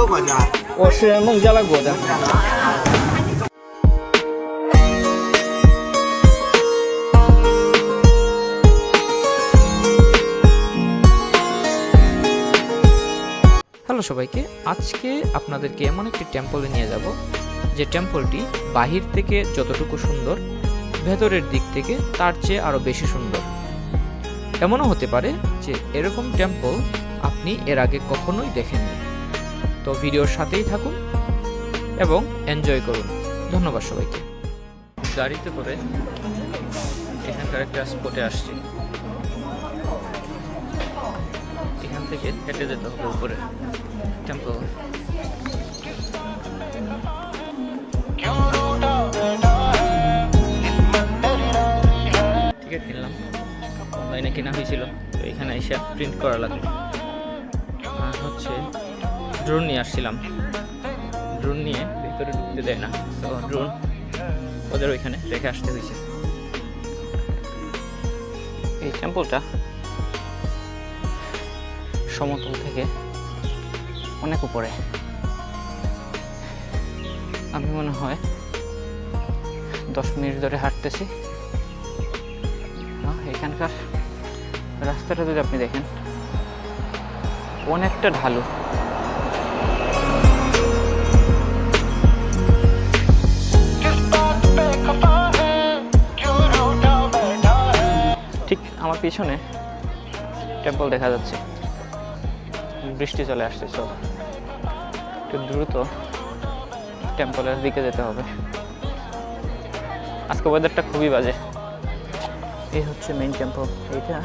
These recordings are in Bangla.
国家？我是孟加拉国的。হ্যালো সবাইকে, আজকে আপনাদেরকে এমন একটি টেম্পলে নিয়ে যাব যে টেম্পলটি বাহির থেকে যতটুকু সুন্দর, ভেতরের দিক থেকে তার চেয়ে আরও বেশি সুন্দর। এমনও হতে পারে যে এরকম টেম্পল আপনি এর আগে কখনোই দেখেননি। তো ভিডিওর সাথেই থাকুন এবং এনজয় করুন। ধন্যবাদ সবাইকে। গাড়িতে করে এখানকার একটা স্পটে আসছি। এখান থেকে হেঁটে যেতে হবে উপরে টেম্পল। টিকিট কিনলাম, অনলাইনে কেনা হয়েছিল, তো এখানে এসে প্রিন্ট করা লাগবে। আর হচ্ছে ড্রোন নিয়ে আসছিলাম, ড্রোন নিয়ে ভিতরে ঢুকতে দেয় না, তো ড্রোন ওদের ওইখানে রেখে আসতে হয়েছে। এই টেম্পলটা সমতল থেকে অনেক উপরে। আমি মনে হয় 10 মিনিট ধরে হাঁটতেছি। এখানকার রাস্তাটা যদি আপনি দেখেন, অনেকটা ঢালু। ঠিক আমার পিছনে টেম্পল দেখা যাচ্ছে। বৃষ্টি চলে আসছে, সব একটু দ্রুত টেম্পলের দিকে যেতে হবে। আজকে ওয়েদারটা খুবই বাজে। এই হচ্ছে মেইন টেম্পল এইটা।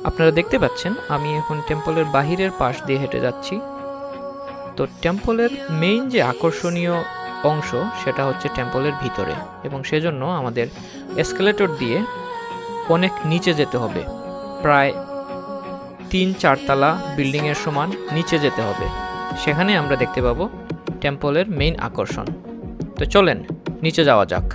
আপনারা দেখতে পাচ্ছেন আমি এখন টেম্পলের বাহিরের পাশ দিয়ে হেঁটে যাচ্ছি। তো টেম্পলের মেইন যে আকর্ষণীয় অংশ সেটা হচ্ছে টেম্পলের ভিতরে, এবং সেজন্য আমাদের এসকেলেটর দিয়ে অনেক নিচে যেতে হবে। প্রায় 3-4 তলা বিল্ডিংয়ের সমান নিচে যেতে হবে। সেখানে আমরা দেখতে পাবো টেম্পলের মেইন আকর্ষণ। তো চলেন নিচে যাওয়া যাক।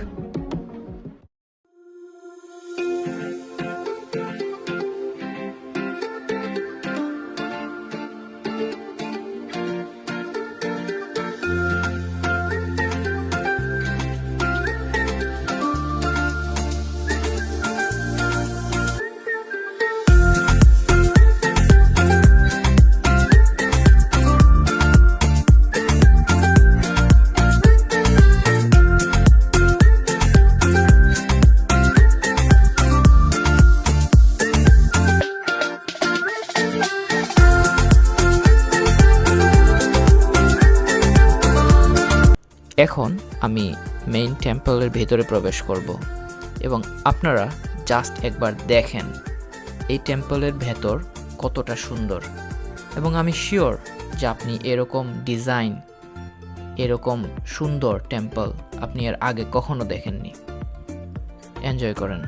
এখন আমি মেইন টেম্পলের ভেতরে প্রবেশ করব, এবং আপনারা জাস্ট একবার দেখেন এই টেম্পলের ভেতর কতটা সুন্দর। এবং আমি শিওর যে আপনি এরকম ডিজাইন, এরকম সুন্দর টেম্পল আপনি এর আগে কখনো দেখেননি। এনজয় করেন।